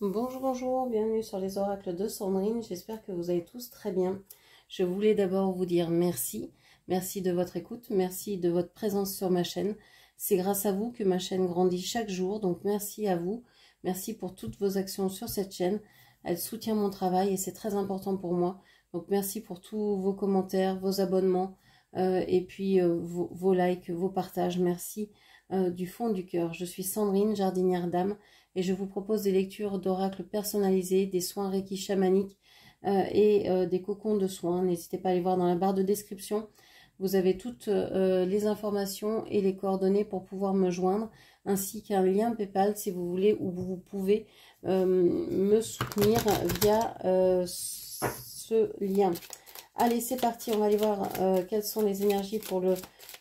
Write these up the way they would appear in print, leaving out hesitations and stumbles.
Bonjour, bonjour, bienvenue sur les oracles de Sandrine, j'espère que vous allez tous très bien. Je voulais d'abord vous dire merci, merci de votre écoute, merci de votre présence sur ma chaîne. C'est grâce à vous que ma chaîne grandit chaque jour, donc merci à vous, merci pour toutes vos actions sur cette chaîne. Elle soutient mon travail et c'est très important pour moi. Donc merci pour tous vos commentaires, vos abonnements et puis vos likes, vos partages, merci du fond du cœur. Je suis Sandrine, jardinière d'âme, et je vous propose des lectures d'oracles personnalisés, des soins Reiki chamaniques et des cocons de soins. N'hésitez pas à aller voir dans la barre de description. Vous avez toutes les informations et les coordonnées pour pouvoir me joindre, ainsi qu'un lien PayPal si vous voulez, où vous pouvez me soutenir via ce lien. Allez, c'est parti, on va aller voir quelles sont les énergies pour le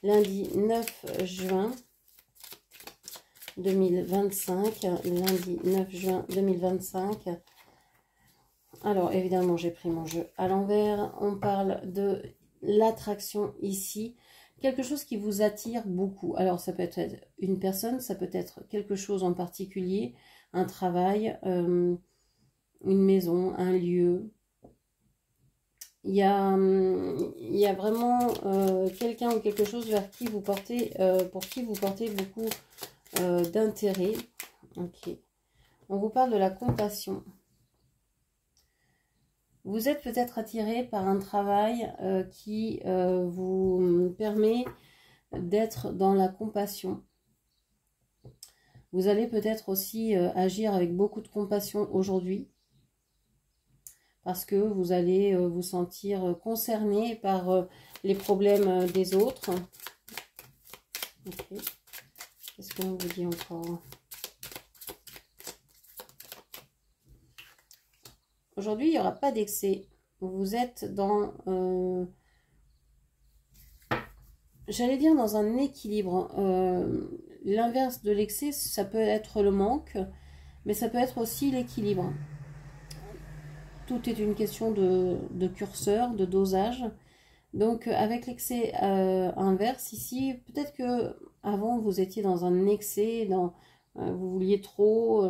lundi 9 juin 2025, lundi 9 juin 2025. Alors, évidemment, j'ai pris mon jeu à l'envers. On parle de l'attraction ici. Quelque chose qui vous attire beaucoup. Alors, ça peut être une personne, ça peut être quelque chose en particulier, un travail, une maison, un lieu. Il y a vraiment quelqu'un ou quelque chose vers qui vous portez, pour qui vous portez beaucoup d'intérêt. Ok. On vous parle de la compassion. Vous êtes peut-être attiré par un travail qui vous permet d'être dans la compassion. Vous allez peut-être aussi agir avec beaucoup de compassion aujourd'hui, parce que vous allez vous sentir concerné par les problèmes des autres. Ok. Qu'est-ce qu'on vous dit encore? Aujourd'hui, il n'y aura pas d'excès. Vous êtes dans, j'allais dire, dans un équilibre. L'inverse de l'excès, ça peut être le manque, mais ça peut être aussi l'équilibre. Tout est une question de curseur, de dosage. Donc, avec l'excès inverse ici, peut-être que avant vous étiez dans un excès, vous vouliez trop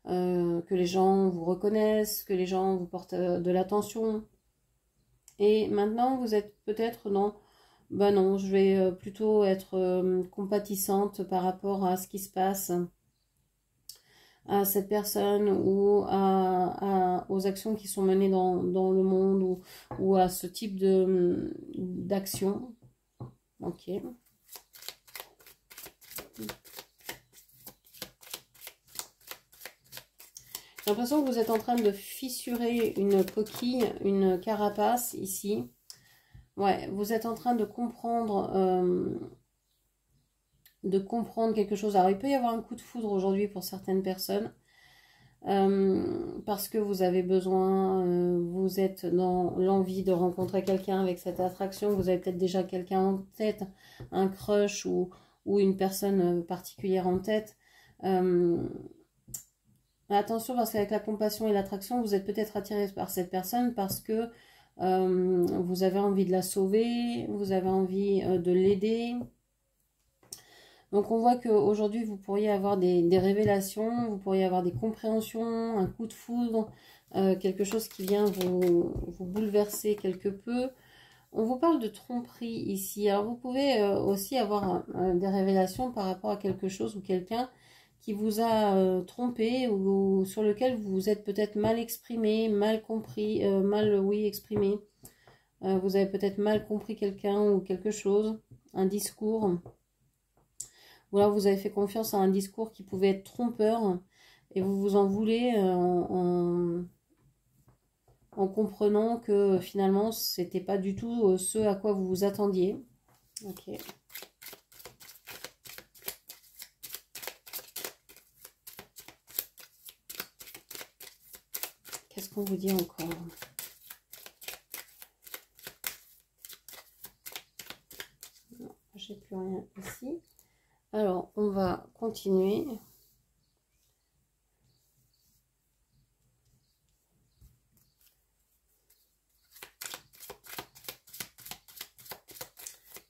que les gens vous reconnaissent, que les gens vous portent de l'attention. Et maintenant, vous êtes peut-être dans, ben non, je vais plutôt être compatissante par rapport à ce qui se passe, à cette personne ou aux actions qui sont menées dans le monde ou à ce type d'action. Ok. J'ai l'impression que vous êtes en train de fissurer une coquille, une carapace ici. Ouais, vous êtes en train de comprendre quelque chose. Alors, il peut y avoir un coup de foudre aujourd'hui pour certaines personnes. Parce que vous avez besoin, vous êtes dans l'envie de rencontrer quelqu'un avec cette attraction. Vous avez peut-être déjà quelqu'un en tête, un crush ou une personne particulière en tête. Attention, parce qu'avec la compassion et l'attraction, vous êtes peut-être attiré par cette personne parce que vous avez envie de la sauver, vous avez envie de l'aider. Donc on voit qu'aujourd'hui, vous pourriez avoir des révélations, vous pourriez avoir des compréhensions, un coup de foudre, quelque chose qui vient vous bouleverser quelque peu. On vous parle de tromperie ici. Alors vous pouvez aussi avoir des révélations par rapport à quelque chose ou quelqu'un qui vous a trompé ou sur lequel vous vous êtes peut-être mal exprimé, mal compris, oui, exprimé. Vous avez peut-être mal compris quelqu'un ou quelque chose, un discours. Ou alors vous avez fait confiance à un discours qui pouvait être trompeur et vous vous en voulez en comprenant que finalement c'était pas du tout ce à quoi vous vous attendiez. Ok. Qu'est-ce qu'on vous dit encore? Non, j'ai plus rien ici. Alors, on va continuer.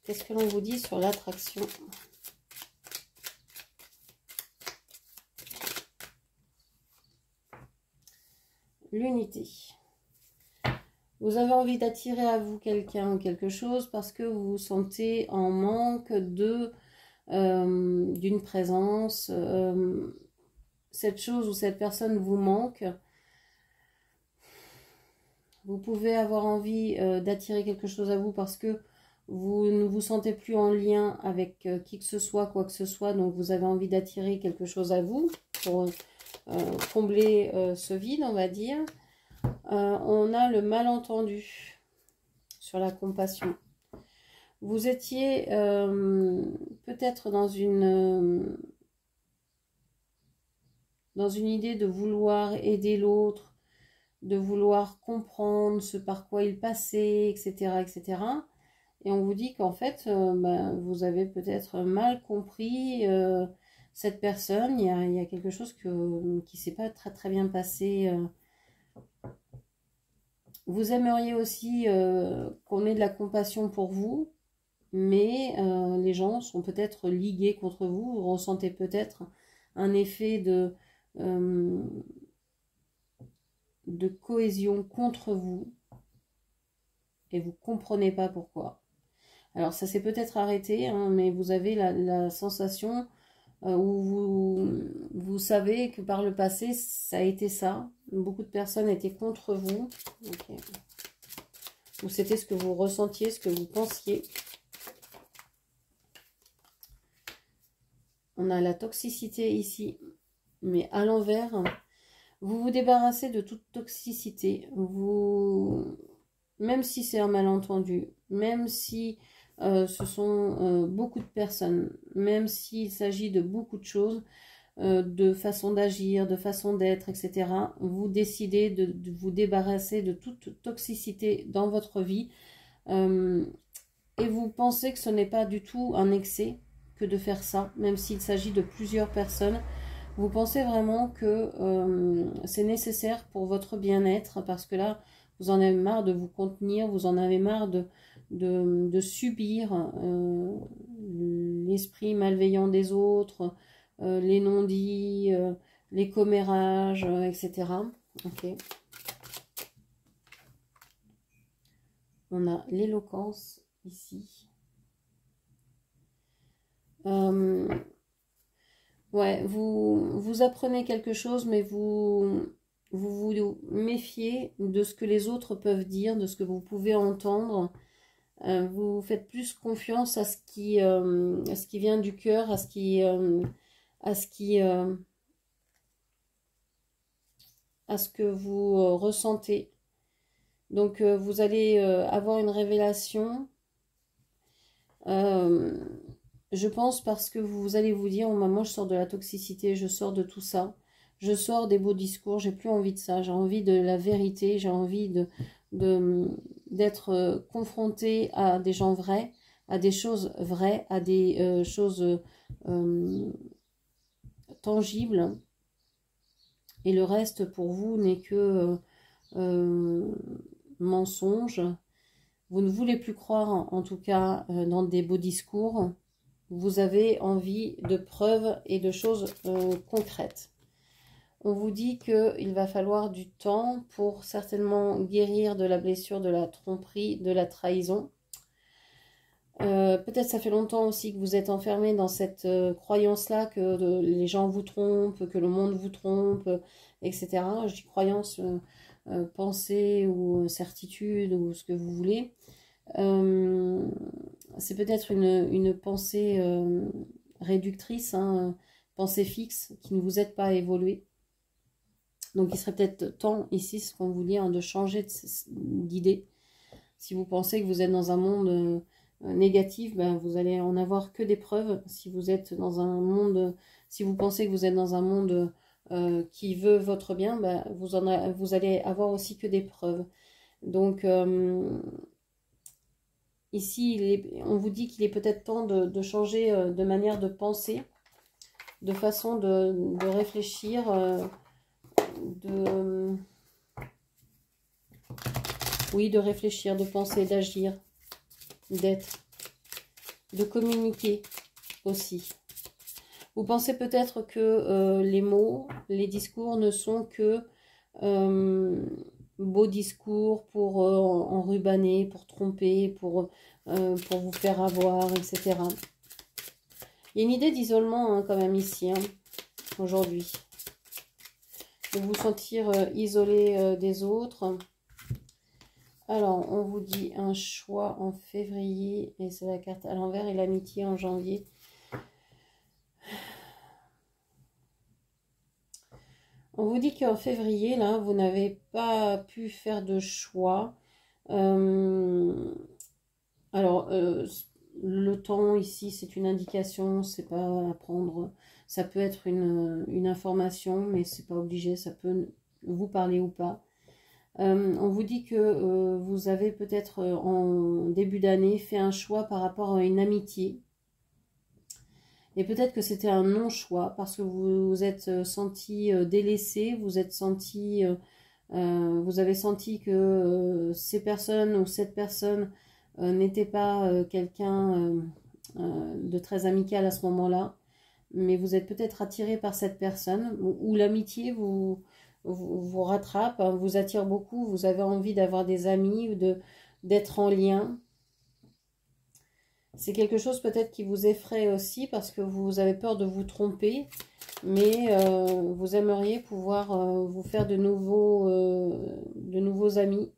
Qu'est-ce que l'on vous dit sur l'attraction? l'unité. Vous avez envie d'attirer à vous quelqu'un ou quelque chose parce que vous vous sentez en manque de d'une présence. Cette chose ou cette personne vous manque. Vous pouvez avoir envie d'attirer quelque chose à vous parce que vous ne vous sentez plus en lien avec qui que ce soit, quoi que ce soit. Donc vous avez envie d'attirer quelque chose à vous pour combler ce vide, on va dire. On a le malentendu sur la compassion. Vous étiez peut-être dans une idée de vouloir aider l'autre, de vouloir comprendre ce par quoi il passait, etc., etc. Et on vous dit qu'en fait, vous avez peut-être mal compris cette personne. Il y a quelque chose qui ne s'est pas très très bien passé. Vous aimeriez aussi qu'on ait de la compassion pour vous, mais les gens sont peut-être ligués contre vous. Vous ressentez peut-être un effet de cohésion contre vous et vous ne comprenez pas pourquoi. Alors ça s'est peut-être arrêté, hein, mais vous avez la sensation où vous savez que par le passé, ça a été ça. Beaucoup de personnes étaient contre vous. Okay. Ou c'était ce que vous ressentiez, ce que vous pensiez. On a la toxicité ici, mais à l'envers. Vous vous débarrassez de toute toxicité. Même si c'est un malentendu, même si ce sont beaucoup de personnes, même s'il s'agit de beaucoup de choses, de façon d'agir, de façon d'être, etc. Vous décidez de vous débarrasser de toute toxicité dans votre vie et vous pensez que ce n'est pas du tout un excès que de faire ça, même s'il s'agit de plusieurs personnes. Vous pensez vraiment que c'est nécessaire pour votre bien-être parce que là, vous en avez marre de vous contenir, vous en avez marre de subir l'esprit malveillant des autres, les non-dits, les commérages, etc. Ok. On a l'éloquence ici. Ouais, vous apprenez quelque chose, mais vous méfiez de ce que les autres peuvent dire, de ce que vous pouvez entendre. Vous faites plus confiance à ce qui vient du cœur, à ce que vous ressentez. Donc vous allez avoir une révélation. Je pense parce que vous allez vous dire, oh, maman, je sors de la toxicité, je sors de tout ça, je sors des beaux discours, j'ai plus envie de ça, j'ai envie de la vérité, j'ai envie d'être confrontée à des gens vrais, à des choses vraies, à des choses tangibles. Et le reste pour vous n'est que mensonge. Vous ne voulez plus croire, en tout cas, dans des beaux discours. Vous avez envie de preuves et de choses concrètes. On vous dit qu'il va falloir du temps pour certainement guérir de la blessure, de la tromperie, de la trahison. Peut-être ça fait longtemps aussi que vous êtes enfermé dans cette croyance-là, que les gens vous trompent, que le monde vous trompe, etc. Je dis croyance, pensée ou certitude ou ce que vous voulez. C'est peut-être une pensée réductrice, hein, pensée fixe, qui ne vous aide pas à évoluer. Donc il serait peut-être temps ici, ce qu'on vous dit, hein, de changer d'idée. Si vous pensez que vous êtes dans un monde négatif, ben, vous allez en avoir que des preuves. Si vous êtes dans un monde, si vous pensez que vous êtes dans un monde qui veut votre bien, ben, vous allez avoir aussi que des preuves. Donc ici, on vous dit qu'il est peut-être temps de changer de manière de penser, de façon de réfléchir, oui, de réfléchir, de penser, d'agir, d'être, de communiquer aussi. Vous pensez peut-être que les mots, les discours ne sont que beaux discours pour enrubanner, pour tromper, pour vous faire avoir, etc. Il y a une idée d'isolement hein, quand même ici, hein, aujourd'hui. De vous sentir isolé des autres. Alors, on vous dit un choix en février, et c'est la carte à l'envers, et l'amitié en janvier. On vous dit qu'en février, là, vous n'avez pas pu faire de choix. Alors, le temps ici, c'est une indication, c'est pas à prendre. Ça peut être une information, mais c'est pas obligé, ça peut vous parler ou pas. On vous dit que vous avez peut-être en début d'année fait un choix par rapport à une amitié. Et peut-être que c'était un non-choix parce que vous vous êtes senti délaissé, vous avez senti que ces personnes ou cette personne n'était pas quelqu'un de très amical à ce moment-là. Mais vous êtes peut-être attiré par cette personne ou l'amitié vous rattrape, hein, vous attire beaucoup, vous avez envie d'avoir des amis ou d'être en lien. C'est quelque chose peut-être qui vous effraie aussi parce que vous avez peur de vous tromper, mais vous aimeriez pouvoir vous faire de nouveaux amis.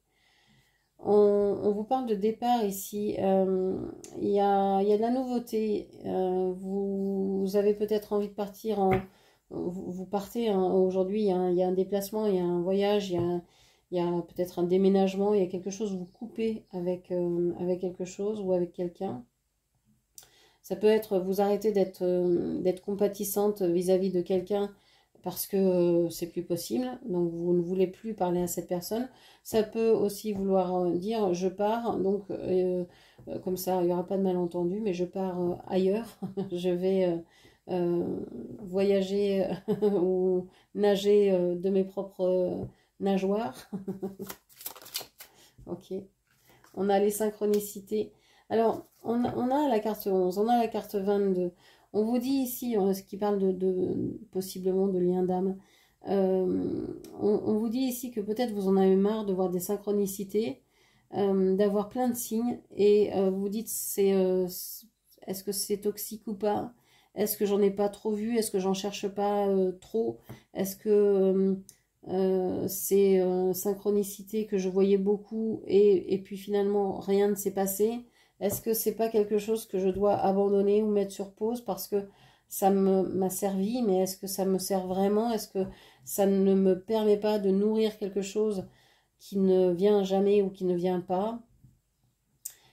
On vous parle de départ ici. Il y a de la nouveauté. Vous avez peut-être envie de partir vous partez hein, aujourd'hui, il y a un déplacement, il y a un voyage, il y a peut-être un déménagement, il y a quelque chose, vous coupez avec quelque chose ou avec quelqu'un. Ça peut être vous arrêter d'être compatissante vis-à-vis de quelqu'un parce que c'est plus possible, donc vous ne voulez plus parler à cette personne. Ça peut aussi vouloir dire je pars, donc comme ça il n'y aura pas de malentendu, mais je pars ailleurs, je vais voyager ou nager de mes propres nageoires. Ok, on a les synchronicités. Alors, on a la carte 11, on a la carte 22. On vous dit ici, ce qui parle possiblement de lien d'âme, on vous dit ici que peut-être vous en avez marre de voir des synchronicités, d'avoir plein de signes, et vous dites, est-ce que c'est toxique ou pas? Est-ce que j'en ai pas trop vu? Est-ce que j'en cherche pas trop? Est-ce que ces synchronicités que je voyais beaucoup, et puis finalement rien ne s'est passé? Est-ce que c'est pas quelque chose que je dois abandonner ou mettre sur pause parce que ça m'a servi, mais est-ce que ça me sert vraiment? Est-ce que ça ne me permet pas de nourrir quelque chose qui ne vient jamais ou qui ne vient pas?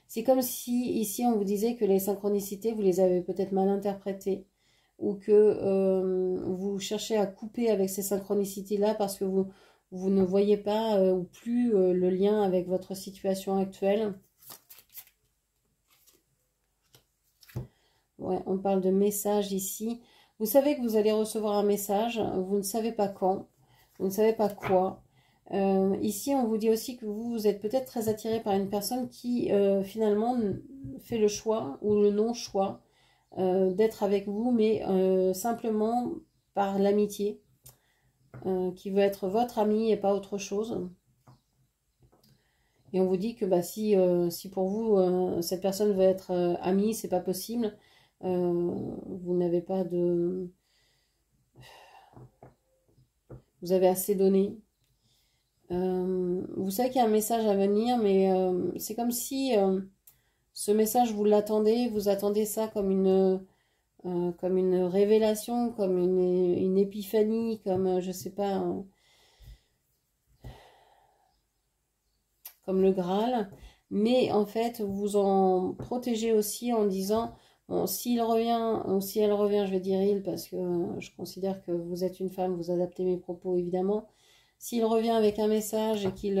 C'est comme si ici on vous disait que les synchronicités, vous les avez peut-être mal interprétées ou que vous cherchez à couper avec ces synchronicités-là parce que vous ne voyez pas ou plus le lien avec votre situation actuelle. Ouais, on parle de message ici. Vous savez que vous allez recevoir un message, vous ne savez pas quand, vous ne savez pas quoi. Ici, on vous dit aussi que vous êtes peut-être très attiré par une personne qui finalement fait le choix ou le non-choix d'être avec vous, mais simplement par l'amitié, qui veut être votre ami et pas autre chose. Et on vous dit que bah, si pour vous, cette personne veut être amie, c'est pas possible. Vous n'avez pas de... Vous avez assez donné. Vous savez qu'il y a un message à venir, mais c'est comme si ce message, vous l'attendez, vous attendez ça comme une révélation, comme une épiphanie, comme, je sais pas, comme le Graal. Mais en fait, vous en protégez aussi en disant... Bon, s'il revient, ou si elle revient, je vais dire il, parce que je considère que vous êtes une femme, vous adaptez mes propos évidemment. S'il revient avec un message et qu'il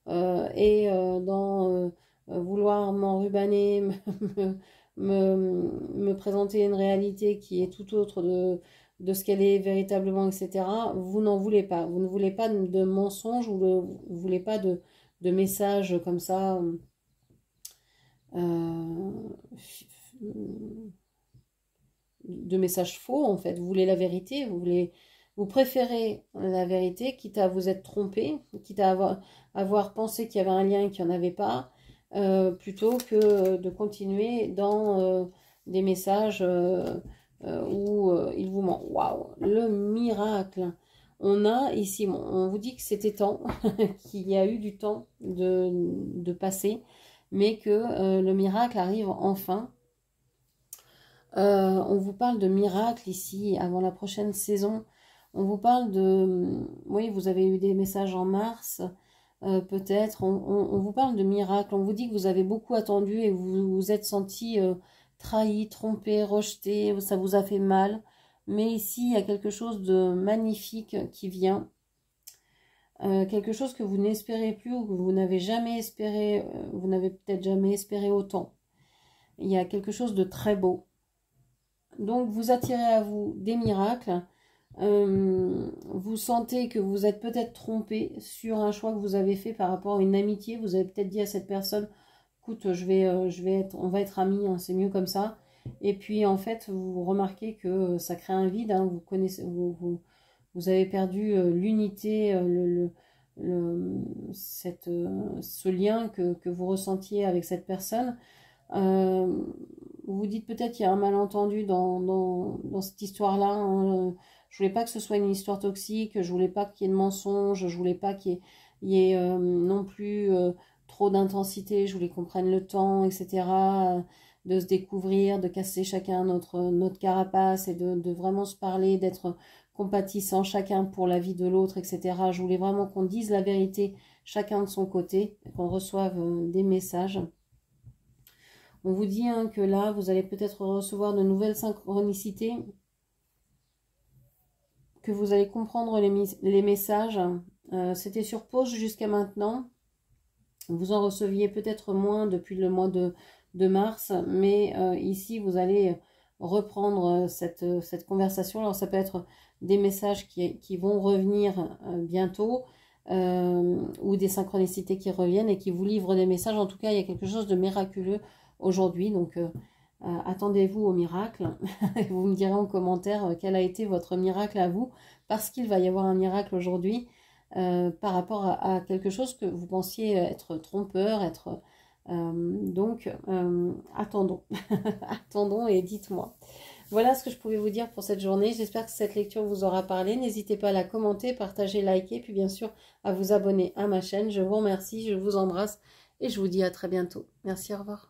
est dans vouloir m'enrubaner, me présenter une réalité qui est tout autre de ce qu'elle est véritablement, etc., vous n'en voulez pas. Vous ne voulez pas de mensonges ou vous ne voulez pas de messages comme ça. De messages faux en fait, vous voulez la vérité, vous Vous préférez la vérité, quitte à vous être trompé, quitte à avoir pensé qu'il y avait un lien et qu'il n'y en avait pas, plutôt que de continuer dans des messages où il vous ment. Waouh, le miracle! On a ici, on vous dit que c'était temps, qu'il y a eu du temps de passer, mais que le miracle arrive enfin. On vous parle de miracle ici, avant la prochaine saison. On vous parle de... Oui, vous avez eu des messages en mars, peut-être. On vous parle de miracle. On vous dit que vous avez beaucoup attendu et vous vous êtes senti trahi, trompé, rejeté. Ça vous a fait mal. Mais ici, il y a quelque chose de magnifique qui vient. Quelque chose que vous n'espérez plus ou que vous n'avez jamais espéré. Vous n'avez peut-être jamais espéré autant. Il y a quelque chose de très beau. Donc, vous attirez à vous des miracles. Vous sentez que vous êtes peut-être trompé sur un choix que vous avez fait par rapport à une amitié. Vous avez peut-être dit à cette personne, écoute, on va être amis, hein, c'est mieux comme ça. Et puis, en fait, vous remarquez que ça crée un vide. Hein, vous connaissez, vous avez perdu l'unité, ce lien que vous ressentiez avec cette personne. Vous vous dites peut-être qu'il y a un malentendu dans cette histoire-là. Hein. Je voulais pas que ce soit une histoire toxique, je voulais pas qu'il y ait de mensonges, je voulais pas qu'il y ait non plus trop d'intensité, je voulais qu'on prenne le temps, etc., de se découvrir, de casser chacun notre carapace et de vraiment se parler, d'être compatissant chacun pour la vie de l'autre, etc. Je voulais vraiment qu'on dise la vérité chacun de son côté, qu'on reçoive des messages. On vous dit hein, que là, vous allez peut-être recevoir de nouvelles synchronicités, que vous allez comprendre les messages. C'était sur pause jusqu'à maintenant. Vous en receviez peut-être moins depuis le mois de mars, mais ici, vous allez reprendre cette conversation. Alors, ça peut être des messages qui vont revenir bientôt, ou des synchronicités qui reviennent et qui vous livrent des messages. En tout cas, il y a quelque chose de miraculeux aujourd'hui, donc attendez-vous au miracle. Vous me direz en commentaire quel a été votre miracle à vous, parce qu'il va y avoir un miracle aujourd'hui par rapport à quelque chose que vous pensiez être trompeur, donc attendons. Attendons et dites-moi. Voilà ce que je pouvais vous dire pour cette journée. J'espère que cette lecture vous aura parlé. N'hésitez pas à la commenter, partager, liker, puis bien sûr à vous abonner à ma chaîne. Je vous remercie, je vous embrasse et je vous dis à très bientôt. Merci, au revoir.